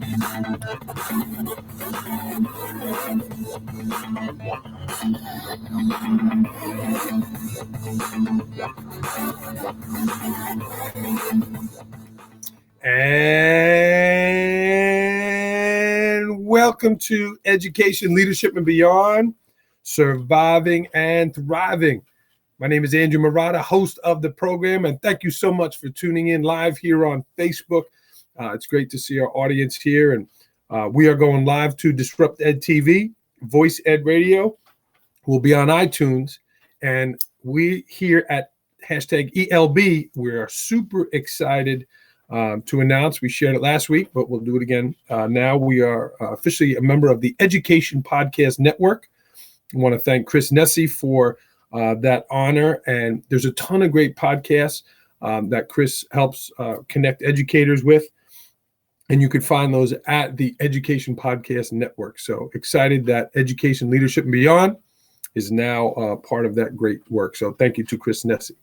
And welcome to Education, Leadership, and Beyond, Surviving and Thriving. My name is Andrew Murata, host of the program, and thank you so much for tuning in live here on Facebook. It's great to see our audience here, and we are going live to Disrupt Ed TV, Voice Ed Radio. We'll be on iTunes, and we here at hashtag ELB, we are super excited to announce. We shared it last week, but we'll do it again. Now we are officially a member of the Education Podcast Network. I want to thank Chris Nessie for that honor. And there's a ton of great podcasts that Chris helps connect educators with. And you can find those at the Education Podcast Network. So excited that Education, Leadership, and Beyond is now part of that great work. So thank you to Chris Nessie.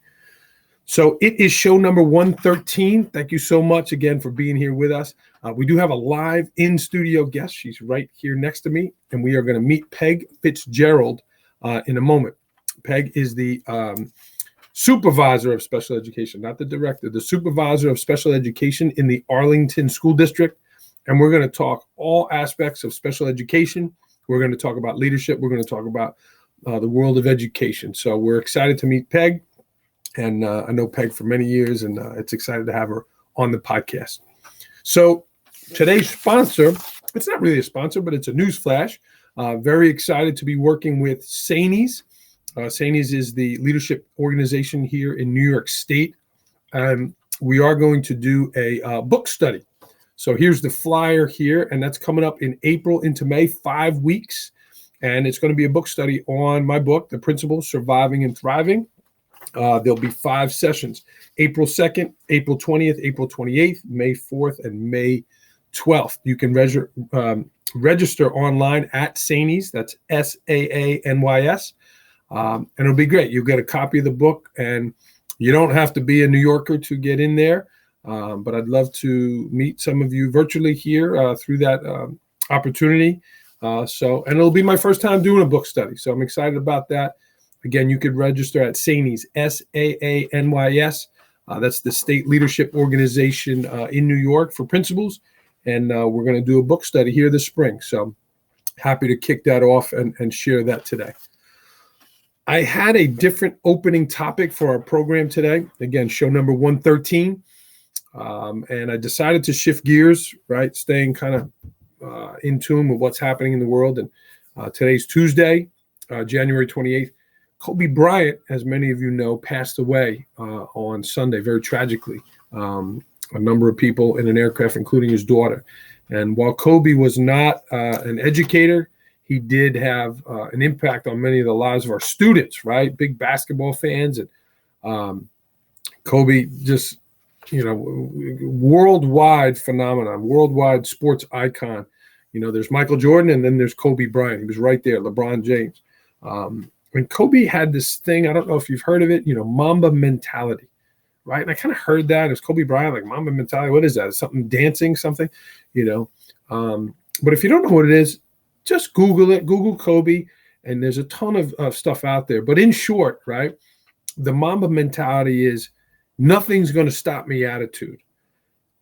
So it is show number 113. Thank you so much again for being here with us. We do have a live in-studio guest. She's right here next to me, and we are going to meet Peg Fitzgerald in a moment. Peg is the supervisor of special education, not the director, the supervisor of special education in the Arlington School District. And we're going to talk all aspects of special education. We're going to talk about leadership. We're going to talk about the world of education. So we're excited to meet Peg. And I know Peg for many years, and it's excited to have her on the podcast. So today's sponsor, it's not really a sponsor, but it's a news flash. Very excited to be working with SANES. SANES is the leadership organization here in New York State. We are going to do a book study. So here's the flyer here, and that's coming up in April into May, 5 weeks. And it's going to be a book study on my book, The Principles, Surviving and Thriving. There'll be 5 sessions, April 2nd, April 20th, April 28th, May 4th, and May 12th. You can register online at SANYS, that's SAANYS, and it'll be great. You'll get a copy of the book, and you don't have to be a New Yorker to get in there, but I'd love to meet some of you virtually here through that opportunity. And it'll be my first time doing a book study, so I'm excited about that. Again, you could register at SANYS, SAANYS. That's the state leadership organization in New York for principals. And we're going to do a book study here this spring. So happy to kick that off and share that today. I had a different opening topic for our program today. Again, show number 113. And I decided to shift gears, right? Staying kind of in tune with what's happening in the world. And today's Tuesday, January 28th. Kobe Bryant, as many of you know, passed away on Sunday, very tragically. A number of people in an aircraft, including his daughter. And while Kobe was not an educator, he did have an impact on many of the lives of our students, right? Big basketball fans. And Kobe just, worldwide phenomenon, worldwide sports icon. There's Michael Jordan, and then there's Kobe Bryant. He was right there, LeBron James. And Kobe had this thing, I don't know if you've heard of it, Mamba mentality, right? And I kind of heard that as Kobe Bryant, like Mamba mentality. What is that? Is something dancing, something, But if you don't know what it is, just Google it, Google Kobe, and there's a ton of stuff out there. But in short, right, the Mamba mentality is nothing's going to stop me attitude.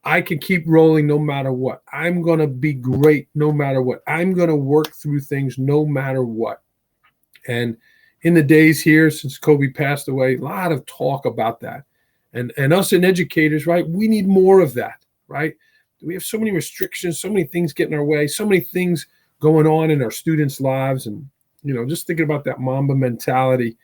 I can keep rolling no matter what. I'm going to be great no matter what. I'm going to work through things no matter what. And in the days here since Kobe passed away, a lot of talk about that. And us and educators, right, we need more of that, right? We have so many restrictions, so many things getting in our way, so many things going on in our students' lives. And, just thinking about that Mamba mentality,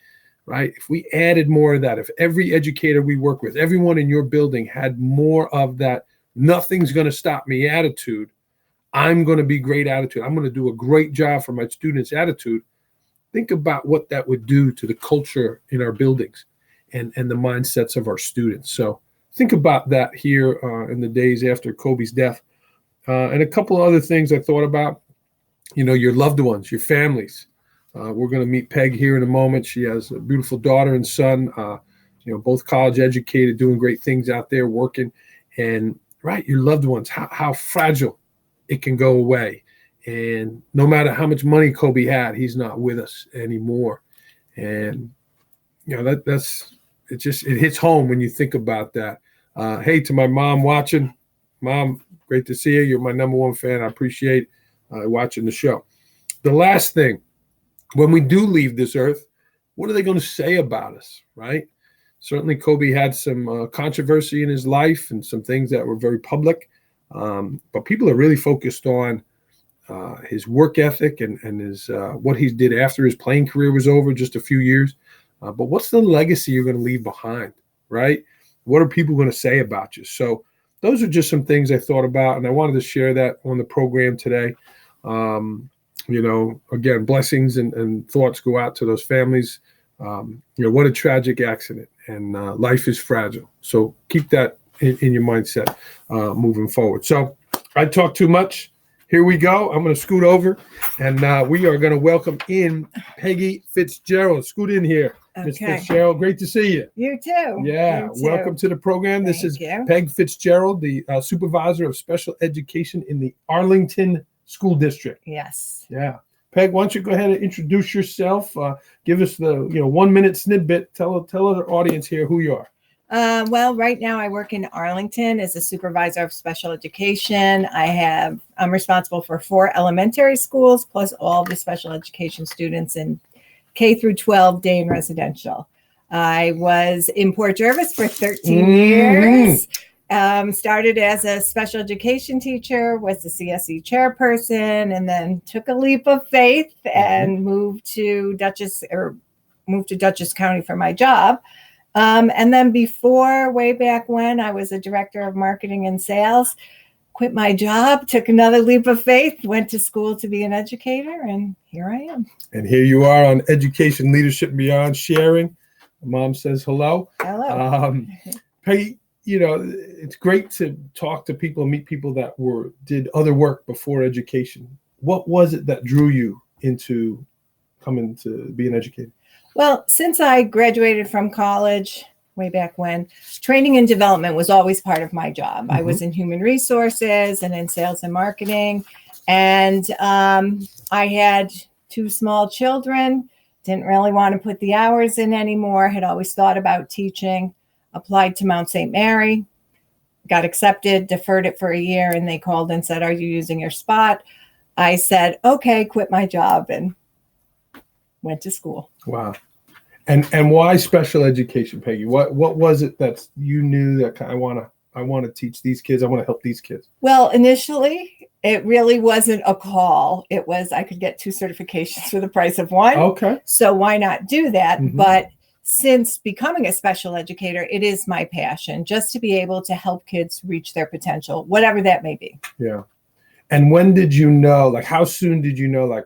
right? If we added more of that, if every educator we work with, everyone in your building had more of that, nothing's going to stop me attitude, I'm going to be great attitude. I'm going to do a great job for my students' attitude. Think about what that would do to the culture in our buildings and the mindsets of our students. So think about that here in the days after Kobe's death. And a couple of other things I thought about, your loved ones, your families. We're going to meet Peg here in a moment. She has a beautiful daughter and son, both college educated, doing great things out there, working. And, right, your loved ones, how fragile it can go away. And no matter how much money Kobe had, he's not with us anymore. And that's it hits home when you think about that. Hey, to my mom watching, Mom, great to see you. You're my number one fan. I appreciate watching the show. The last thing, when we do leave this earth, what are they going to say about us, right? Certainly Kobe had some controversy in his life and some things that were very public, but people are really focused on his work ethic and his what he did after his playing career was over, just a few years. But what's the legacy you're going to leave behind, right? What are people going to say about you? So those are just some things I thought about, and I wanted to share that on the program today. Again, blessings and thoughts go out to those families. What a tragic accident, and life is fragile. So keep that in your mindset moving forward. So I talk too much. Here we go. I'm going to scoot over, and we are going to welcome in Peggy Fitzgerald. Scoot in here, Ms. Fitzgerald. Great to see you. You too. Yeah. You too. Welcome to the program. This is Peg Fitzgerald, the supervisor of special education in the Arlington School District. Yes. Yeah. Peg, why don't you go ahead and introduce yourself? Give us the 1 minute snippet. Tell our audience here who you are. Well, right now I work in Arlington as a supervisor of special education. I'm responsible for 4 elementary schools plus all the special education students in K through 12 day and residential. I was in Port Jervis for 13 years. Started as a special education teacher, was the CSE chairperson, and then took a leap of faith and moved to Dutchess County for my job. And then way back when, I was a director of marketing and sales, quit my job, took another leap of faith, went to school to be an educator, and here I am. And here you are on Education, Leadership, and Beyond, sharing. Mom says hello. Hello. Peggy, it's great to talk to people and meet people that did other work before education. What was it that drew you into coming to be an educator? Well, since I graduated from college way back when, training and development was always part of my job. I was in human resources and in sales and marketing. And I had 2 small children, didn't really want to put the hours in anymore, had always thought about teaching, applied to Mount St. Mary, got accepted, deferred it for a year, and they called and said, "Are you using your spot?" I said, "Okay," quit my job and went to school. Wow. And why special education, Peggy? What was it that you knew that I want to teach these kids? I want to help these kids. Well, initially, it really wasn't a call. It was I could get 2 certifications for the price of 1. Okay. So why not do that? But since becoming a special educator, it is my passion just to be able to help kids reach their potential, whatever that may be. Yeah. And when did you know, how soon did you know,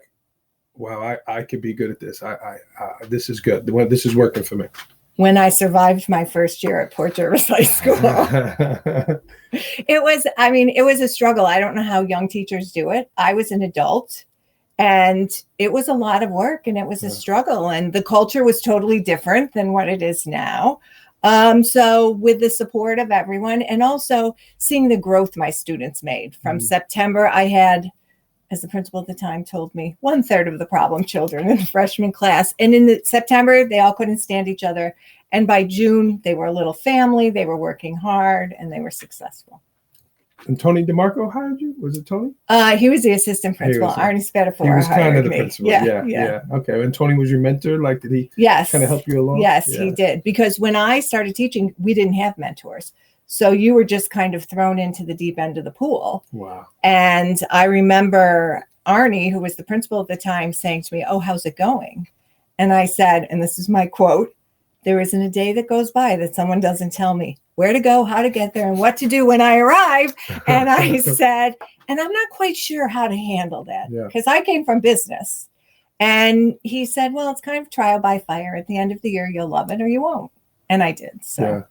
wow, I could be good at this. This is good. This is working for me. When I survived my first year at Port Jervis High School. It was a struggle. I don't know how young teachers do it. I was an adult and it was a lot of work and it was a struggle, and the culture was totally different than what it is now. So with the support of everyone and also seeing the growth my students made from September, I had, as the principal at the time told me, 1/3 of the problem children in the freshman class. And in September, they all couldn't stand each other. And by June, they were a little family. They were working hard and they were successful. And Tony DeMarco hired you? Was it Tony? He was the assistant principal. Arnie Spatafora. He was kind of the me. principal. Yeah. Okay. And Tony was your mentor? Did he kind of help you along? Yes, he did. Because when I started teaching, we didn't have mentors. So you were just kind of thrown into the deep end of the pool. Wow. And I remember Arnie, who was the principal at the time, saying to me, "Oh, how's it going?" And I said, and this is my quote, "There isn't a day that goes by that someone doesn't tell me where to go, how to get there, and what to do when I arrive." And I said, and I'm not quite sure how to handle that because I came from business. And he said, "Well, it's kind of trial by fire. At the end of the year, you'll love it or you won't." And I did. So. Yeah.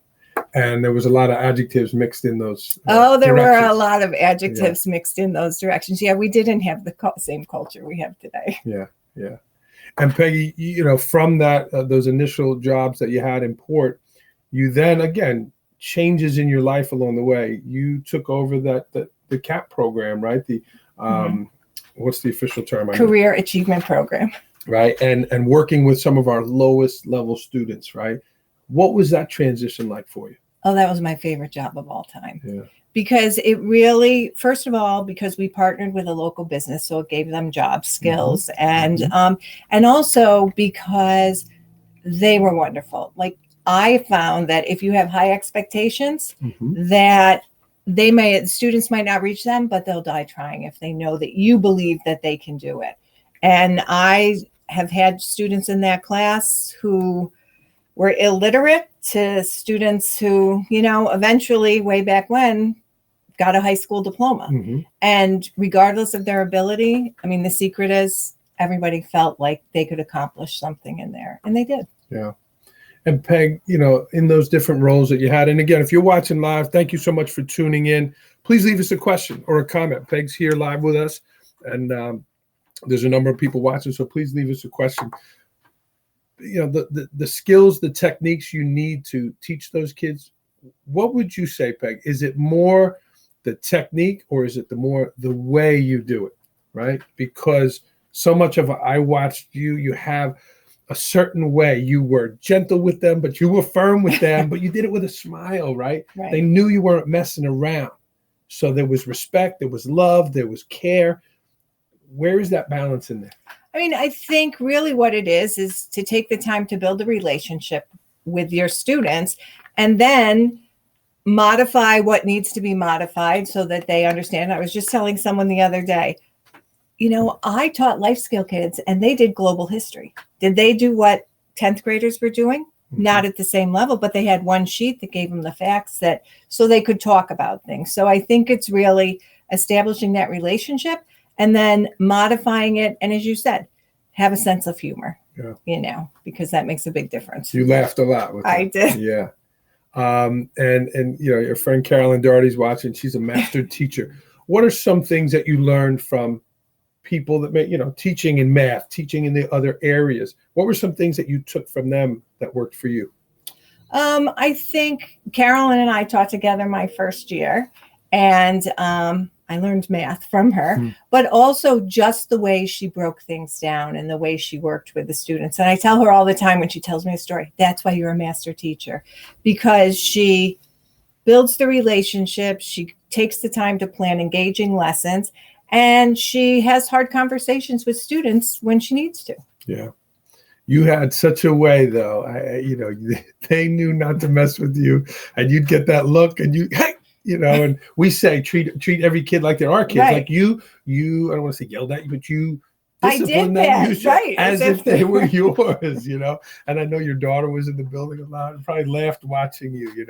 And there was a lot of adjectives mixed in those. There were a lot of adjectives mixed in those directions. Yeah, we didn't have the same culture we have today. Yeah. And Peggy, from that, those initial jobs that you had in Port, you then, again, changes in your life along the way. You took over the CAP program, right? The What's the official term? Career Achievement Program. Right. And working with some of our lowest level students, right? What was that transition like for you? Oh, that was my favorite job of all time. Yeah. Because it really, first of all, because we partnered with a local business, so it gave them job skills, and also because they were wonderful. Like, I found that if you have high expectations, that students might not reach them, but they'll die trying if they know that you believe that they can do it. And I have had students in that class who were illiterate to students who, eventually way back when got a high school diploma. And regardless of their ability, I mean, the secret is everybody felt like they could accomplish something in there, and they did. Yeah. And Peg, in those different roles that you had, and again, if you're watching live, thank you so much for tuning in. Please leave us a question or a comment. Peg's here live with us, and there's a number of people watching, so please leave us a question. The skills, the techniques you need to teach those kids, what would you say, Peg? Is it more the technique, or is it the way you do it, right? Because so much of it, I watched you have a certain way. You were gentle with them, but you were firm with them, but you did it with a smile, right? They knew you weren't messing around. So there was respect, there was love, there was care. Where is that balance in there? I mean, I think really what it is to take the time to build a relationship with your students, and then modify what needs to be modified so that they understand. I was just telling someone the other day, I taught life skill kids and they did global history. Did they do what 10th graders were doing? Not at the same level, but they had one sheet that gave them the facts so they could talk about things. So I think it's really establishing that relationship and then modifying it. And as you said, have a sense of humor, because that makes a big difference. You laughed a lot with them. I did. Yeah. And your friend Carolyn Doherty's watching. She's a master teacher. What are some things that you learned from people that teaching in math, teaching in the other areas? What were some things that you took from them that worked for you? I think Carolyn and I taught together my first year, and I learned math from her, but also just the way she broke things down and the way she worked with the students. And I tell her all the time when she tells me a story, that's why you're a master teacher, because she builds the relationship. She takes the time to plan engaging lessons, and she has hard conversations with students when she needs to. Yeah. You had such a way, though. They knew not to mess with you, and you'd get that look, and and we say treat every kid like they're our kids. Right. Like you, I don't want to say yelled at you, but you disciplined them right, as if they were yours, And I know your daughter was in the building a lot and probably laughed watching you,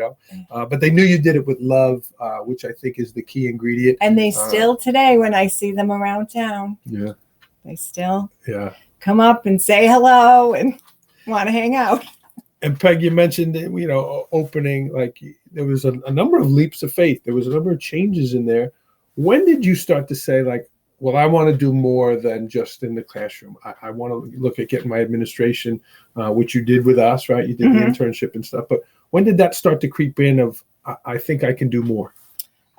But they knew you did it with love, which I think is the key ingredient. And they still today, when I see them around town, they still come up and say hello and want to hang out. And Peg, you mentioned, opening, like there was a number of leaps of faith. There was a number of changes in there. When did you start to say, like, well, I want to do more than just in the classroom. I want to look at getting my administration, which you did with us, right? You did the internship and stuff. But when did that start to creep in of, I think I can do more?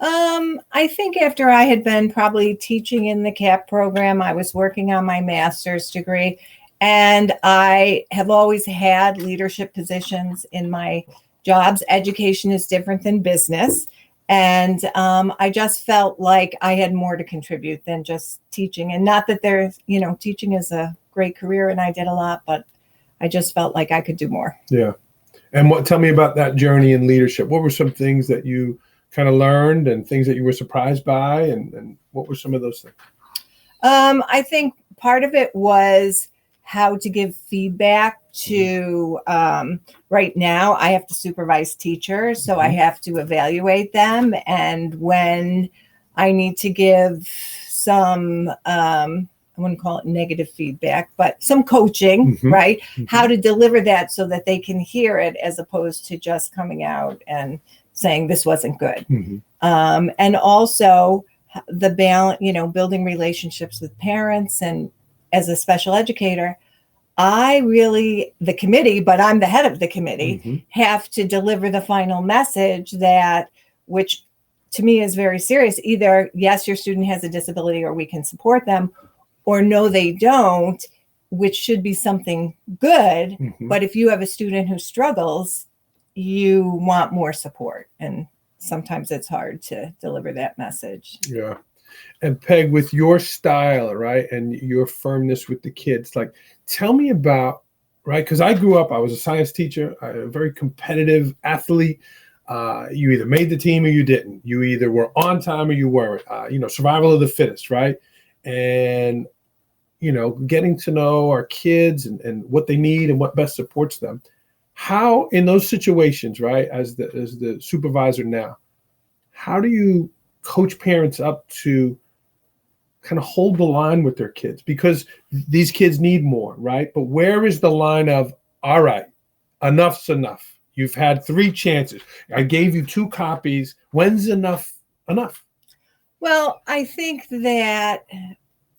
I think after I had been probably teaching in the CAP program, I was working on my master's degree. And I have always had leadership positions in my jobs. Education is different than business. And I just felt like I had more to contribute than just teaching. And not that there's, teaching is a great career and I did a lot, but I just felt like I could do more. Yeah. And tell me about that journey in leadership. What were some things that you kind of learned and things that you were surprised by? And what were some of those things? I think part of it was how to give feedback to, right now I have to supervise teachers, so I have to evaluate them. And when I need to give some, I wouldn't call it negative feedback, but some coaching, right? How to deliver that so that they can hear it as opposed to just coming out and saying this wasn't good. And also the balance, building relationships with parents. And as a special educator, the committee, but I'm the head of the committee, have to deliver the final message which to me is very serious. Either, yes, your student has a disability or we can support them, or no, they don't, which should be something good. But if you have a student who struggles, you want more support. And sometimes it's hard to deliver that message. Yeah. And Peg, with your style, right, and your firmness with the kids, like, tell me about, right, because I grew up, I was a science teacher, a very competitive athlete. You either made the team or you didn't. You either were on time or you weren't. Survival of the fittest, right? And, getting to know our kids and what they need and what best supports them. How, in those situations, right, as the supervisor now, how do you coach parents up to kind of hold the line with their kids? Because these kids need more, right? But where is the line of, all right, enough's enough? You've had 3 chances. I gave you 2 copies. When's enough? Well, I think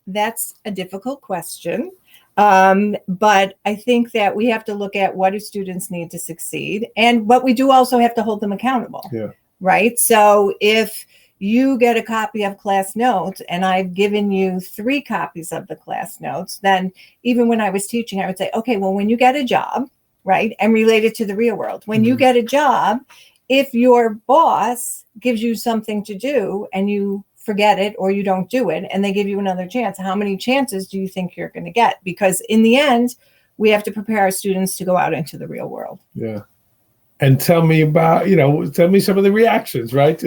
that's a difficult question. But I think that we have to look at what do students need to succeed. But we do also have to hold them accountable. Yeah. Right? So if you get a copy of class notes and I've given you 3 copies of the class notes, then even when I was teaching, I would say, okay, well, when you get a job, right, and relate it to the real world, when you get a job, if your boss gives you something to do and you forget it or you don't do it and they give you another chance, how many chances do you think you're going to get? Because in the end, we have to prepare our students to go out into the real world. Yeah. And tell me about, tell me some of the reactions, right?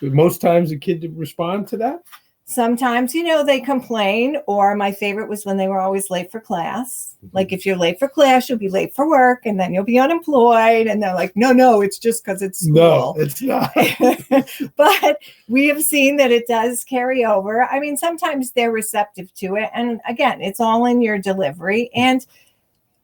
Most times the kid respond to that? Sometimes, they complain, or my favorite was when they were always late for class. Like, if you're late for class, you'll be late for work and then you'll be unemployed. And they're like, no, it's just because it's school. No, it's not. But we have seen that it does carry over. I mean, sometimes they're receptive to it. And again, it's all in your delivery. And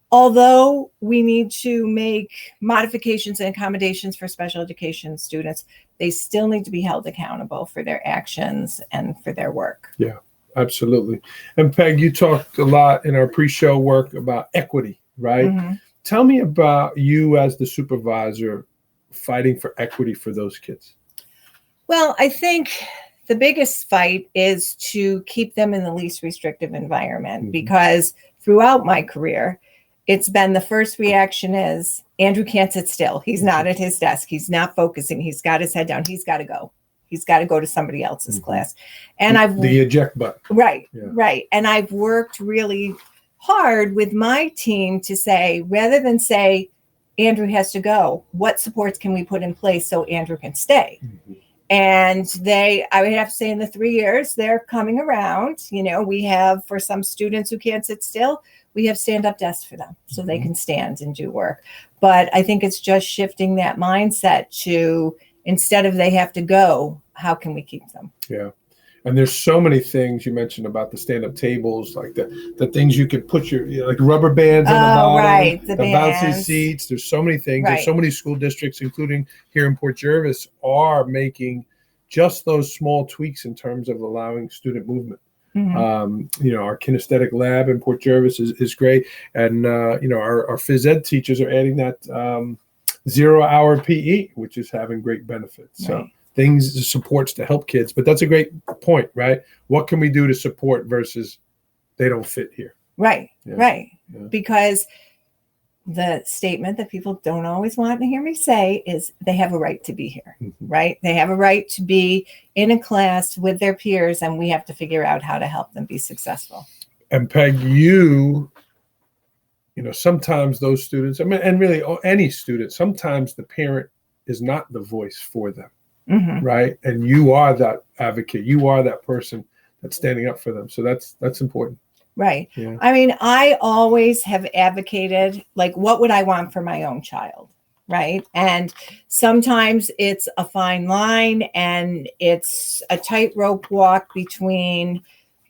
although we need to make modifications and accommodations for special education students, they still need to be held accountable for their actions and for their work. Yeah, absolutely. And Peg, you talked a lot in our pre-show work about equity, right? Tell me about you as the supervisor fighting for equity for those kids. Well, I think the biggest fight is to keep them in the least restrictive environment, because throughout my career, it's been the first reaction is Andrew can't sit still. He's not at his desk. He's not focusing. He's got his head down. He's got to go. He's got to go to somebody else's class. And the eject button. Right. And I've worked really hard with my team to say, rather than say Andrew has to go, what supports can we put in place so Andrew can stay? And I would have to say in the 3 years, they're coming around. We have, for some students who can't sit still, we have stand-up desks for them so they can stand and do work. But I think it's just shifting that mindset to, instead of they have to go, how can we keep them? Yeah. And there's so many things you mentioned about the stand-up tables, like the things you could put like rubber bands on the bottom, right, the bouncy seats. There's so many things. Right. There's so many school districts, including here in Port Jervis, are making just those small tweaks in terms of allowing student movement. Our kinesthetic lab in Port Jervis is great. And, our phys ed teachers are adding that 0-hour PE, which is having great benefits. Right. So things, supports to help kids. But that's a great point, right? What can we do to support versus they don't fit here? Right. Because the statement that people don't always want to hear me say is they have a right to be here, right? They have a right to be in a class with their peers, and we have to figure out how to help them be successful. And Peg, sometimes those students, and really any student, sometimes the parent is not the voice for them, right? And you are that advocate. You are that person that's standing up for them. So that's important. Right. Yeah. I mean, I always have advocated, like, what would I want for my own child? Right. And sometimes it's a fine line and it's a tightrope walk between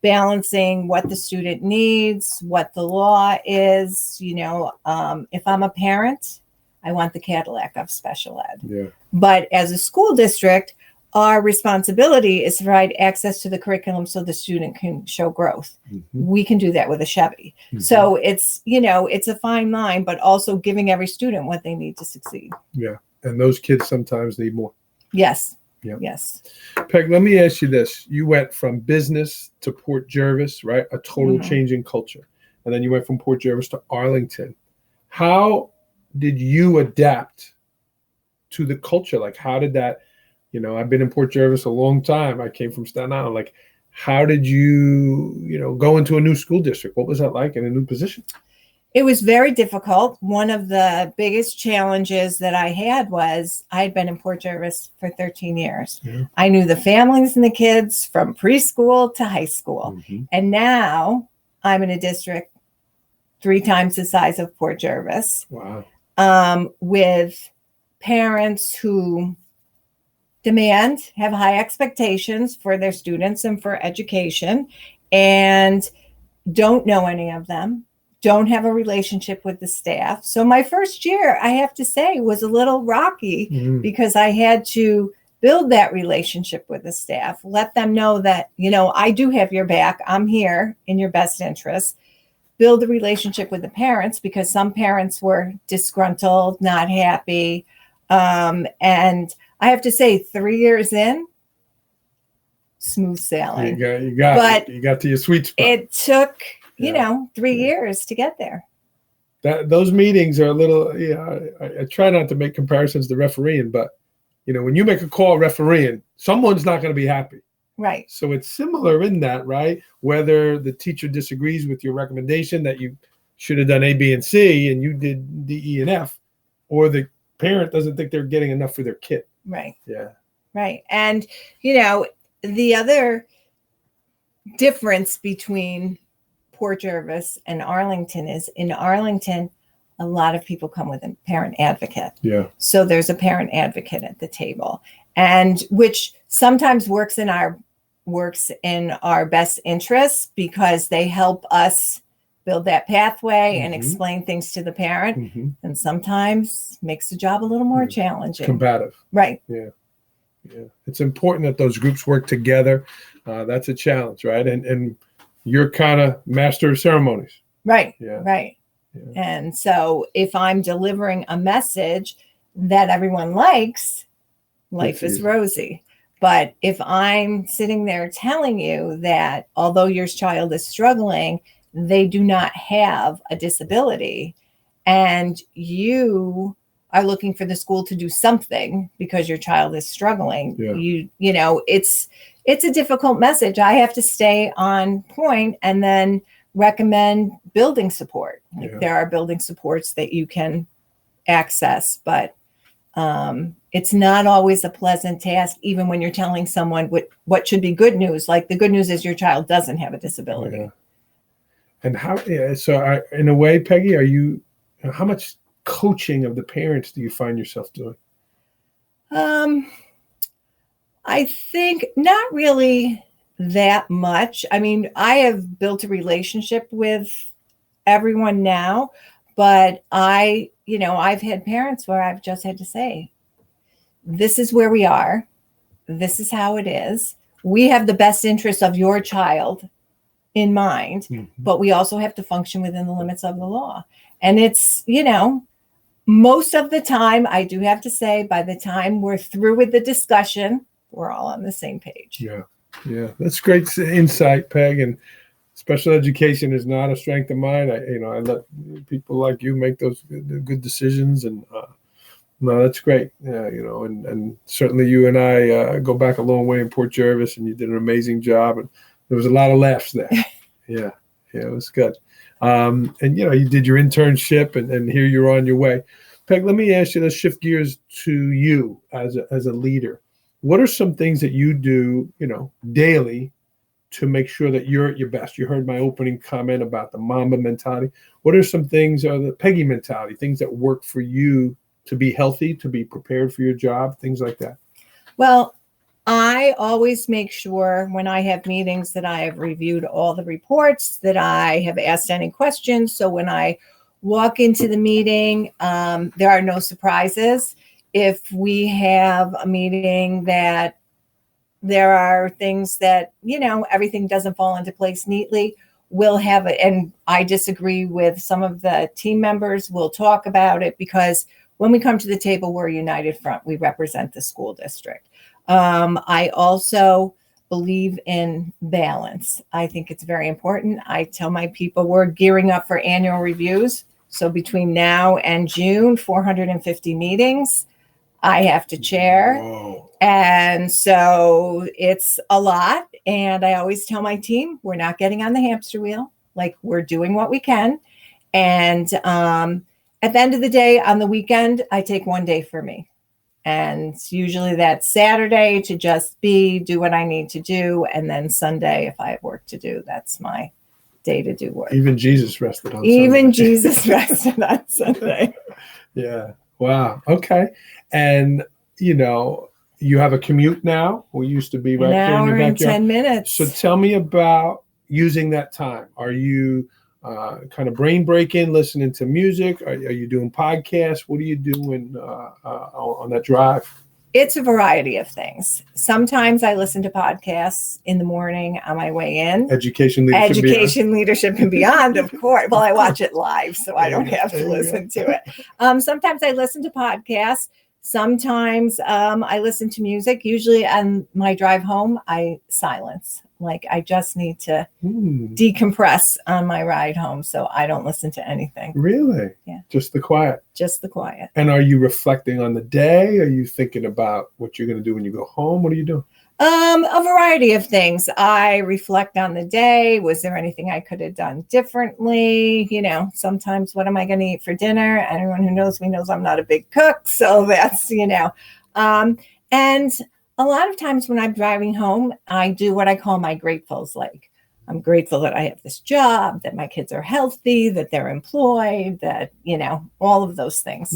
balancing what the student needs, what the law is. If I'm a parent, I want the Cadillac of special ed. Yeah. But as a school district, our responsibility is to provide access to the curriculum so the student can show growth. We can do that with a Chevy. So it's a fine line, but also giving every student what they need to succeed. Yeah. And those kids sometimes need more. Yes. Yeah. Yes. Peg, let me ask you this. You went from business to Port Jervis, right? A total change in culture. And then you went from Port Jervis to Arlington. How did you adapt to the culture? Like, how did that, I've been in Port Jervis a long time. I came from Staten Island. Like, how did you, go into a new school district? What was that like in a new position? It was very difficult. One of the biggest challenges that I had was I had been in Port Jervis for 13 years. Yeah. I knew the families and the kids from preschool to high school. And now I'm in a district 3 times the size of Port Jervis. Wow. With parents who have high expectations for their students and for education, and don't know any of them, don't have a relationship with the staff. So my first year, I have to say, was a little rocky because I had to build that relationship with the staff, let them know that, I do have your back. I'm here in your best interest. Build a relationship with the parents, because some parents were disgruntled, not happy. And I have to say, 3 years in, smooth sailing. You got to your sweet spot. It took, 3 years to get there. Those meetings are a little, I try not to make comparisons to refereeing, but, when you make a call refereeing, someone's not going to be happy. Right. So it's similar in that, right? Whether the teacher disagrees with your recommendation that you should have done A, B, and C, and you did D, E, and F, or the parent doesn't think they're getting enough for their kid. Right. Yeah. Right. And, the other difference between Port Jervis and Arlington is, in Arlington, a lot of people come with a parent advocate. Yeah. So there's a parent advocate at the table, and which sometimes works in our best interests, because they help us build that pathway and explain things to the parent, and sometimes makes the job a little more challenging. Combative. Right. Yeah. Yeah. It's important that those groups work together. That's a challenge, right? And you're kind of master of ceremonies. Right. Yeah. Right. Yeah. And so if I'm delivering a message that everyone likes, life is rosy. But if I'm sitting there telling you that although your child is struggling, they do not have a disability, and you are looking for the school to do something because your child is struggling, it's a difficult message. I have to stay on point and then recommend building support. There are building supports that you can access, but it's not always a pleasant task, even when you're telling someone what should be good news. Like, the good news is your child doesn't have a disability. Yeah. And how? Yeah, so, in a way, Peggy, how much coaching of the parents do you find yourself doing? I think not really that much. I mean, I have built a relationship with everyone now, but I've had parents where I've just had to say, this is where we are. This is how it is. We have the best interest of your child in mind, but we also have to function within the limits of the law. And it's, most of the time, I do have to say, by the time we're through with the discussion, we're all on the same page. Yeah. Yeah. That's great insight, Peg. And special education is not a strength of mine. I let people like you make those good decisions, and no, that's great. Yeah, and certainly you and I go back a long way in Port Jervis, and you did an amazing job, and there was a lot of laughs there. Yeah, it was good. And you did your internship, and here you're on your way. Peg, let me ask you. Let's shift gears to you as a leader. What are some things that you do, daily, to make sure that you're at your best? You heard my opening comment about the Mamba mentality. What are some things, or the Peggy mentality, things that work for you to be healthy, to be prepared for your job, things like that? Well, I always make sure when I have meetings that I have reviewed all the reports, that I have asked any questions. So when I walk into the meeting, there are no surprises. If we have a meeting that there are things that, everything doesn't fall into place neatly, we'll have it. And I disagree with some of the team members. We'll talk about it, because when we come to the table, we're a united front. We represent the school district. I also believe in balance. I think it's very important. I tell my people we're gearing up for annual reviews. So between now and June, 450 meetings I have to chair. Whoa. And so it's a lot. And I always tell my team, we're not getting on the hamster wheel. Like, we're doing what we can. And at the end of the day, on the weekend, I take one day for me. And usually that's Saturday to just do what I need to do. And then Sunday, if I have work to do, that's my day to do work. Even Jesus rested on Even Sunday. Jesus rested on Sunday. Yeah. Wow. Okay. And, you have a commute now. We used to be right An here in hour your and backyard. 10 minutes. So tell me about using that time. Are you kind of brain breaking, listening to music? Are you doing podcasts? What are you doing on that drive? It's a variety of things. Sometimes I listen to podcasts in the morning on my way in. Education, Leadership, and beyond, of course. Well, I watch it live, so I don't have to listen to it. Sometimes I listen to podcasts. Sometimes I listen to music. Usually on my drive home, I silence. Like, I just need to decompress on my ride home, so I don't listen to anything. Really? Yeah. Just the quiet? Just the quiet. And are you reflecting on the day? Are you thinking about what you're going to do when you go home? What are you doing? A variety of things. I reflect on the day. Was there anything I could have done differently? Sometimes, what am I going to eat for dinner? Anyone who knows me knows I'm not a big cook. So that's, and a lot of times when I'm driving home, I do what I call my gratefuls. Like, I'm grateful that I have this job, that my kids are healthy, that they're employed, that, all of those things.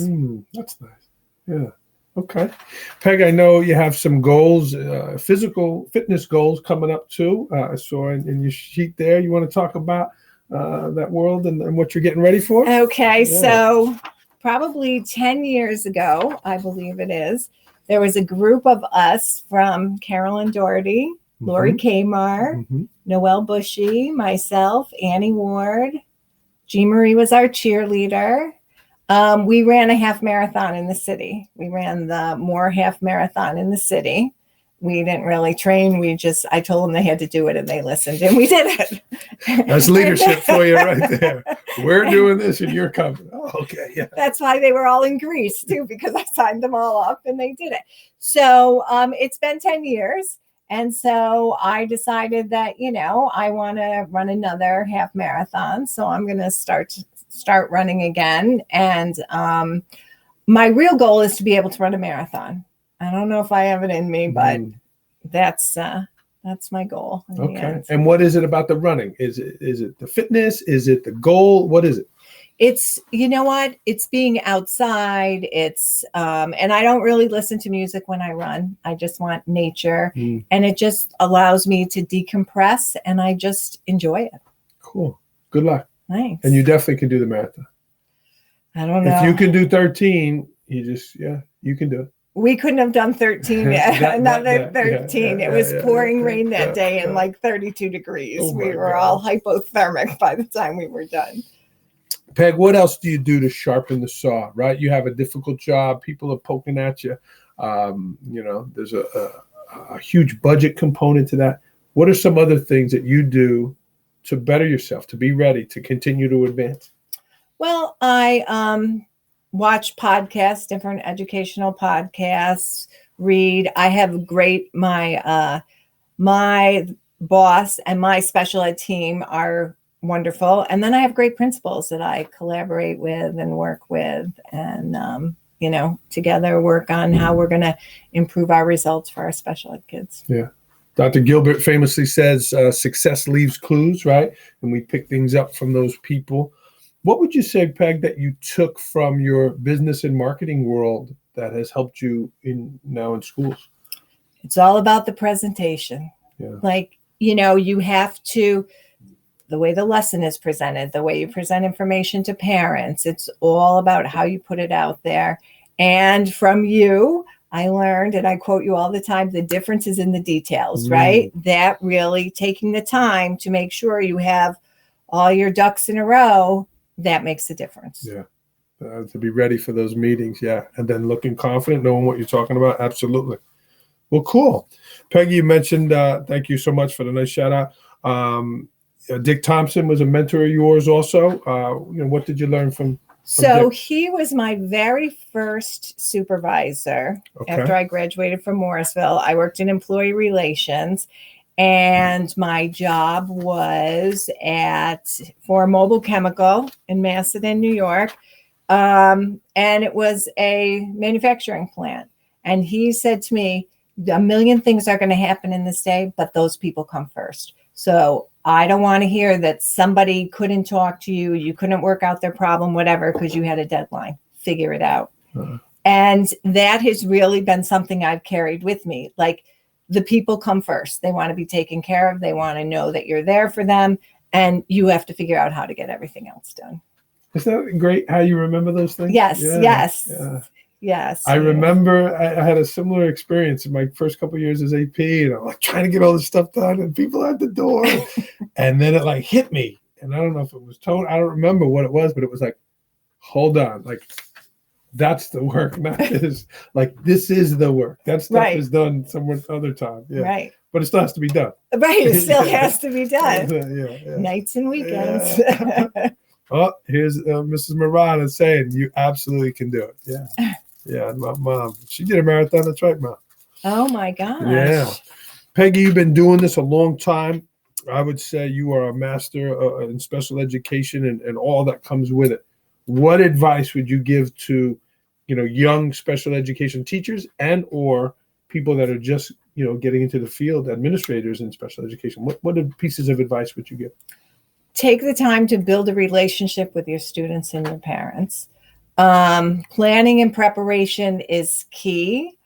That's nice. Yeah. Okay. Peg, I know you have some goals, physical fitness goals coming up too. I saw in your sheet there. You want to talk about that world and what you're getting ready for? Okay. Yeah. So probably 10 years ago, I believe it is, there was a group of us from Carolyn Doherty, Lori Kamar, Noelle Bushy, myself, Annie Ward, Jean Marie was our cheerleader. We ran a half marathon in the city. We ran the Moore half marathon in the city. We didn't really train. I told them they had to do it and they listened and we did it. That's leadership for you right there. We're doing this and you're coming. Oh, okay. Yeah. That's why they were all in Greece too, because I signed them all up and they did it. So it's been 10 years. And so I decided that, I want to run another half marathon. So I'm going to start running again. And my real goal is to be able to run a marathon. I don't know if I have it in me, but that's my goal. Okay. And what is it about the running? Is it the fitness? Is it the goal? What is it? It's, it's being outside. It's, and I don't really listen to music when I run. I just want nature and it just allows me to decompress and I just enjoy it. Cool. Good luck. Thanks. And you definitely can do the marathon. I don't know. If you can do 13, you can do it. We couldn't have done 13 yet. Another 13. It was pouring rain that day and like 32 degrees. We were all hypothermic by the time we were done. Peg, what else do you do to sharpen the saw, right? You have a difficult job. People are poking at you. There's a huge budget component to that. What are some other things that you do to better yourself, to be ready, to continue to advance? Well, I watch podcasts, different educational podcasts, read. I have my boss and my special ed team are wonderful. And then I have great principals that I collaborate with and work with and, together work on how we're going to improve our results for our special ed kids. Yeah. Dr. Gilbert famously says, success leaves clues, right? And we pick things up from those people. What would you say, Peg, that you took from your business and marketing world that has helped you now in schools? It's all about the presentation. Yeah. Like, you have to, the way the lesson is presented, the way you present information to parents, it's all about how you put it out there. And from you, I learned, and I quote you all the time, the difference is in the details, right? That really taking the time to make sure you have all your ducks in a row, that makes a difference. Yeah. To be ready for those meetings. Yeah. And then looking confident, knowing what you're talking about. Absolutely. Well, cool. Peggy, you mentioned, thank you so much for the nice shout out. Dick Thompson was a mentor of yours also. What did you learn from So Dick? he was my very first supervisor after Okay. I graduated from Morrisville. I worked in employee relations, and my job was for Mobile Chemical in Macedon, New York. And it was a manufacturing plant. And he said to me, a million things are going to happen in this day, but those people come first. So I don't want to hear that somebody couldn't talk to you, you couldn't work out their problem, whatever, because you had a deadline. Figure it out. Uh-huh. And that has really been something I've carried with me. Like, the people come first. They want to be taken care of. They want to know that you're there for them. And you have to figure out how to get everything else done. Isn't that great how you remember those things? Yes, Yeah, yes. yeah. Yes. I remember I had a similar experience in my first couple of years as AP, and I'm like trying to get all this stuff done, and people at the door, and then it like hit me, and I don't know if it was tone. I don't remember what it was, but it was like, hold on, like that's the work, not this. Like this is the work. That stuff Right. is done somewhere other time. Yeah. Right. But it still has to be done. Right. It still Yeah. has to be done. Yeah. Nights and weekends. Yeah. Oh, here's Mrs. Murata saying you absolutely can do it. Yeah. Yeah, my mom. She did a marathon. That's right, Mom. Oh my gosh. Yeah. Peggy, you've been doing this a long time. I would say you are a master in special education and all that comes with it. What advice would you give to, young special education teachers and or people that are just, getting into the field, administrators in special education? What pieces of advice would you give? Take the time to build a relationship with your students and your parents. Planning and preparation is key.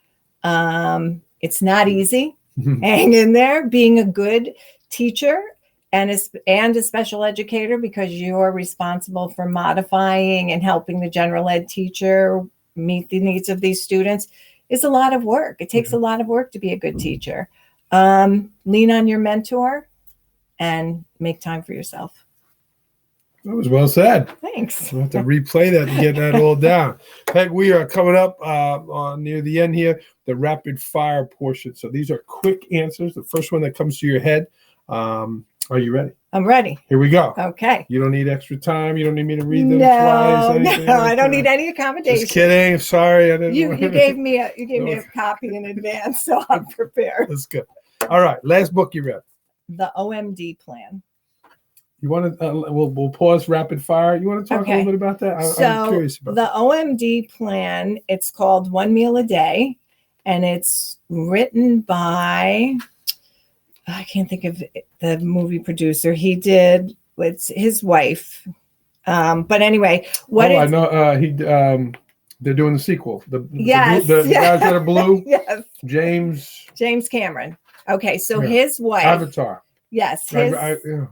It's not easy. Hang in there. Being a good teacher and a special educator, because you're responsible for modifying and helping the general ed teacher meet the needs of these students, is a lot of work. It takes a lot of work to be a good teacher. Lean on your mentor and make time for yourself. That was well said. Thanks. We'll have to replay that to get that all down. Peg, we are coming up near the end here, the rapid fire portion. So these are quick answers. The first one that comes to your head. Are you ready? I'm ready. Here we go. Okay. You don't need extra time. You don't need me to read them twice. No, I don't need any accommodation. Just kidding. Sorry, I didn't. You gave me a copy in advance, so I'm prepared. That's good. All right. Last book you read. The OMD Plan. You want to? We'll pause rapid fire. You want to talk a little bit about that? I'm curious about the OMD Plan. It's called One Meal a Day, and it's written by, I can't think of the movie producer. He did with his wife. But anyway, I know. They're doing the sequel. The guys that are blue. Yes. James Cameron. Okay, so his wife. Avatar. Yes,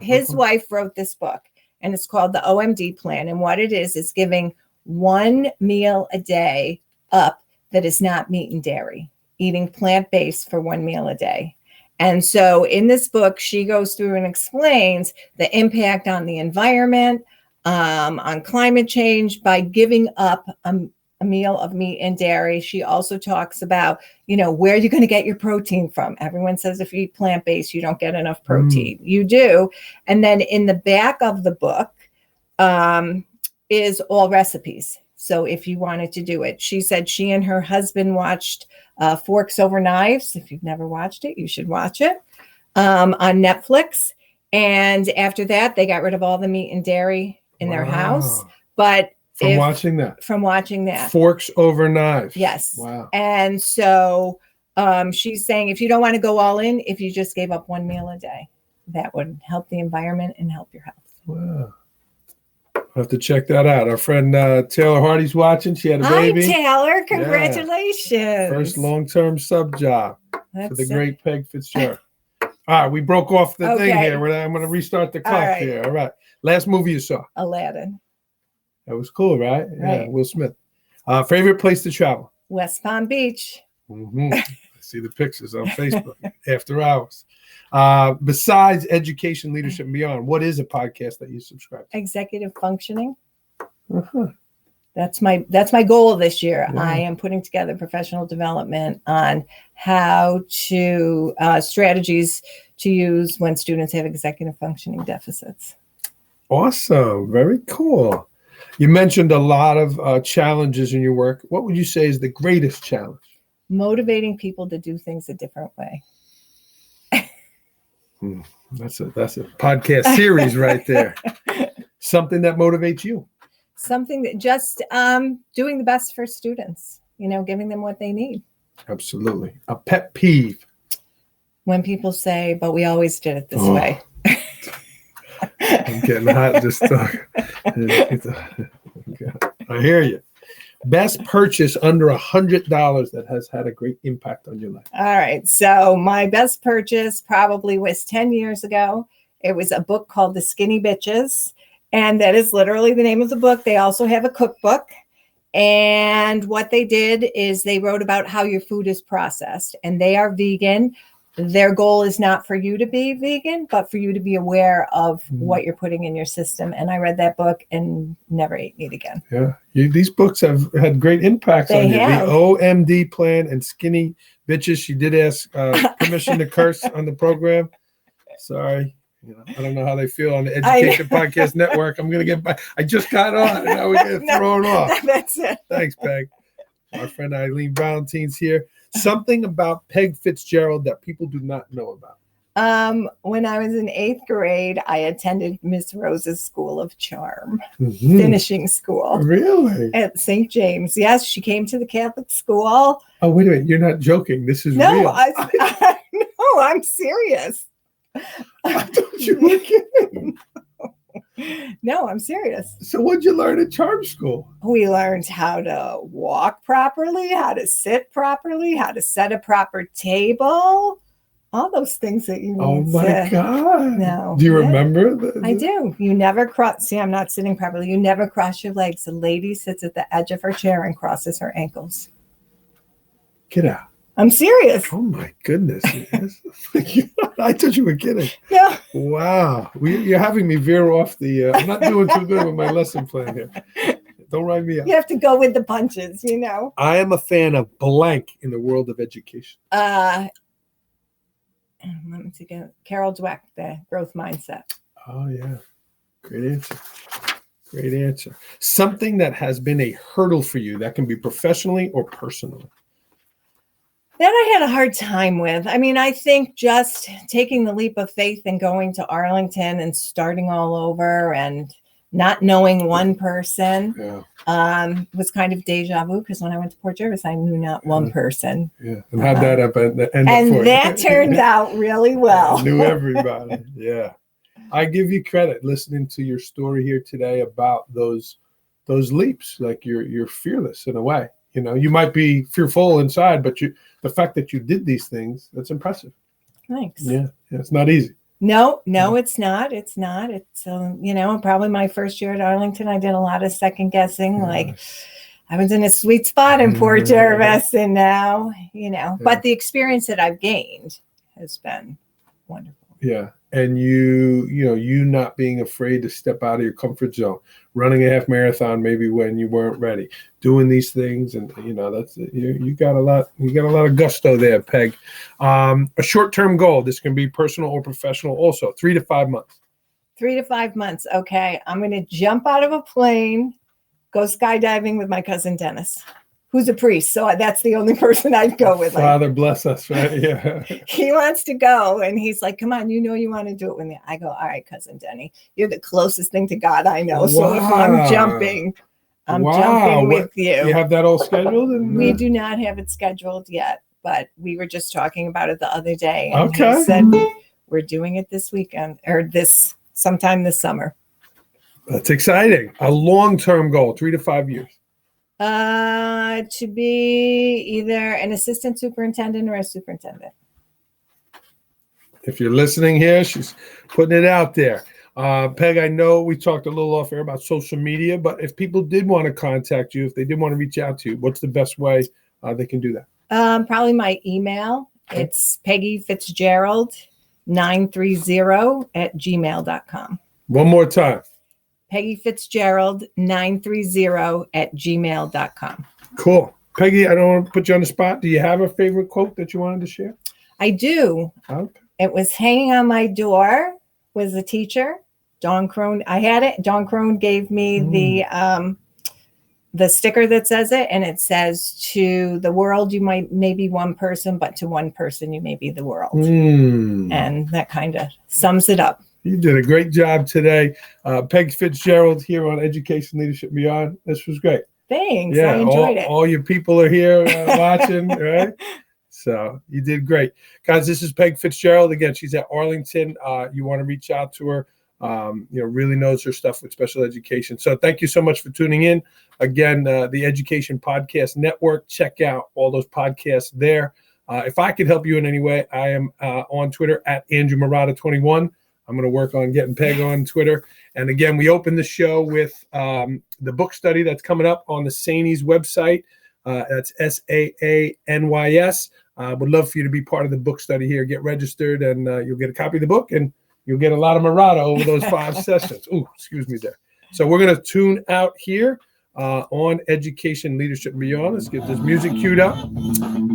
his wife wrote this book, and it's called the OMD Plan. And what it is giving one meal a day up that is not meat and dairy, eating plant-based for one meal a day. And so in this book, she goes through and explains the impact on the environment, on climate change by giving up a meal of meat and dairy. She also talks about, where you're going to get your protein from. Everyone says if you eat plant-based, you don't get enough protein. You do. And then in the back of the book is all recipes. So if you wanted to do it, she said she and her husband watched Forks Over Knives. If you've never watched it, you should watch it on Netflix. And after that, they got rid of all the meat and dairy in their house. But From watching that. Forks Over Knives. Yes. Wow. And so she's saying if you don't want to go all in, if you just gave up one meal a day, that would help the environment and help your health. Wow. I'll have to check that out. Our friend Taylor Hardy's watching. She had a baby. Hi, Taylor. Congratulations. Yeah. First long-term sub job for the great Peg Fitzgerald. All right. We broke off the thing here. I'm going to restart the clock here. All right. Last movie you saw? Aladdin. That was cool, right? Right. Yeah, Will Smith. Favorite place to travel? West Palm Beach. Mm-hmm. I see the pictures on Facebook after hours. Besides Education, Leadership, and Beyond, what is a podcast that you subscribe to? Executive Functioning. Uh-huh. That's my goal this year. Yeah. I am putting together professional development on how to strategies to use when students have executive functioning deficits. Awesome. Very cool. You mentioned a lot of challenges in your work. What would you say is the greatest challenge? Motivating people to do things a different way. That's a podcast series right there. Something that motivates you. Something that just doing the best for students, giving them what they need. Absolutely. A pet peeve. When people say, but we always did it this way. I'm getting hot just talking. I hear you. Best purchase under $100 that has had a great impact on your life. All right. So my best purchase probably was 10 years ago. It was a book called The Skinny Bitches. And that is literally the name of the book. They also have a cookbook. And what they did is they wrote about how your food is processed. And they are vegan. Their goal is not for you to be vegan, but for you to be aware of what you're putting in your system. And I read that book and never ate meat again. Yeah. These books have had great impacts on you. Have. The OMD plan and Skinny Bitches. She did ask permission to curse on the program. Sorry. I don't know how they feel on the Education Podcast Network. I'm going to get back. I just got on and now we get thrown off. That's it. Thanks, Peg. Our friend Eileen Valentine's here. Something about Peg Fitzgerald that people do not know about. When I was in 8th grade, I attended Miss Rose's School of Charm, finishing school. Really? At St. James. Yes, she came to the Catholic school. Oh, wait a minute. You're not joking. This is real. No, I'm serious. I thought you were kidding. No, I'm serious. So what'd you learn at charm school? We learned how to walk properly, how to sit properly, how to set a proper table, all those things that you need. Oh my God. No. Do you remember? I do. You never cross. See, I'm not sitting properly. You never cross your legs. The lady sits at the edge of her chair and crosses her ankles. Get out. I'm serious. Oh my goodness. I thought you were kidding. Yeah. Wow. You're having me veer off the, I'm not doing too good with my lesson plan here. Don't write me up. You have to go with the punches, I am a fan of blank in the world of education. Let me see again. Carol Dweck, The Growth Mindset. Oh, yeah. Great answer. Great answer. Something that has been a hurdle for you that can be professionally or personally. That I had a hard time with. I mean, I think just taking the leap of faith and going to Arlington and starting all over and not knowing one person was kind of deja vu, because when I went to Port Jervis, I knew not one person. Yeah, and had that up at the end. And that turned out really well. I knew everybody. Yeah. I give you credit listening to your story here today about those leaps. Like you're fearless in a way. You might be fearful inside, but the fact that you did these things, that's impressive. Thanks. Yeah, it's not easy. No, it's not. It's not. It's, probably my first year at Arlington, I did a lot of second guessing. Yes. Like I was in a sweet spot in Port Jervis, and now, but the experience that I've gained has been wonderful. Yeah. And you not being afraid to step out of your comfort zone, running a half marathon, maybe when you weren't ready, doing these things. And, that's it. You got a lot of gusto there, Peg. A short-term goal. This can be personal or professional also, 3 to 5 months. 3 to 5 months. Okay. I'm going to jump out of a plane, go skydiving with my cousin Dennis, who's a priest. So that's the only person I'd go with. Father bless us, right? Yeah. He wants to go. And he's like, come on, you want to do it with me. I go, all right, cousin Denny, you're the closest thing to God I know. So if I'm jumping, jumping with you. You have that all scheduled? We do not have it scheduled yet, but we were just talking about it the other day. And okay. He said, we're doing it this weekend or sometime this summer. That's exciting. A long-term goal, 3 to 5 years. To be either an assistant superintendent or a superintendent. If you're listening here, she's putting it out there. Peg, I know we talked a little off air about social media, but if people did want to contact you, if they did want to reach out to you, what's the best way they can do that? Probably my email. Okay. It's Peggy Fitzgerald 930 @gmail.com. One more time. Peggy Fitzgerald 930@gmail.com. Cool. Peggy, I don't want to put you on the spot. Do you have a favorite quote that you wanted to share? I do. Okay. It was hanging on my door. Was a teacher, Dawn Crone. I had it. Dawn Crone gave me the sticker that says it, and it says, "To the world, you may be one person, but to one person, you may be the world." And that kind of sums it up. You did a great job today. Peg Fitzgerald here on Education Leadership Beyond. This was great. Thanks. I enjoyed it. All your people are here watching, right? So you did great. Guys, this is Peg Fitzgerald. Again, she's at Arlington. You want to reach out to her. Really knows her stuff with special education. So thank you so much for tuning in. Again, the Education Podcast Network. Check out all those podcasts there. If I can help you in any way, I am on Twitter at Andrew Murata21. I'm going to work on getting Peg on Twitter. And again, we open the show with the book study that's coming up on the Saanys website. That's SAANYS. Would love for you to be part of the book study here. Get registered, and you'll get a copy of the book, and you'll get a lot of Murata over those 5 sessions. Ooh, excuse me there. So we're going to tune out here on Education Leadership Beyond. Let's get this music queued up.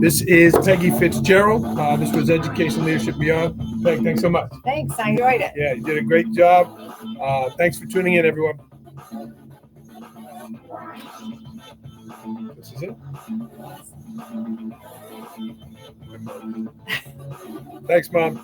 This is Peggy Fitzgerald. This was Education Leadership Beyond. Peg, thanks so much. Thanks. I enjoyed it. Yeah, you did a great job. Thanks for tuning in, everyone. This is it. Thanks, Mom.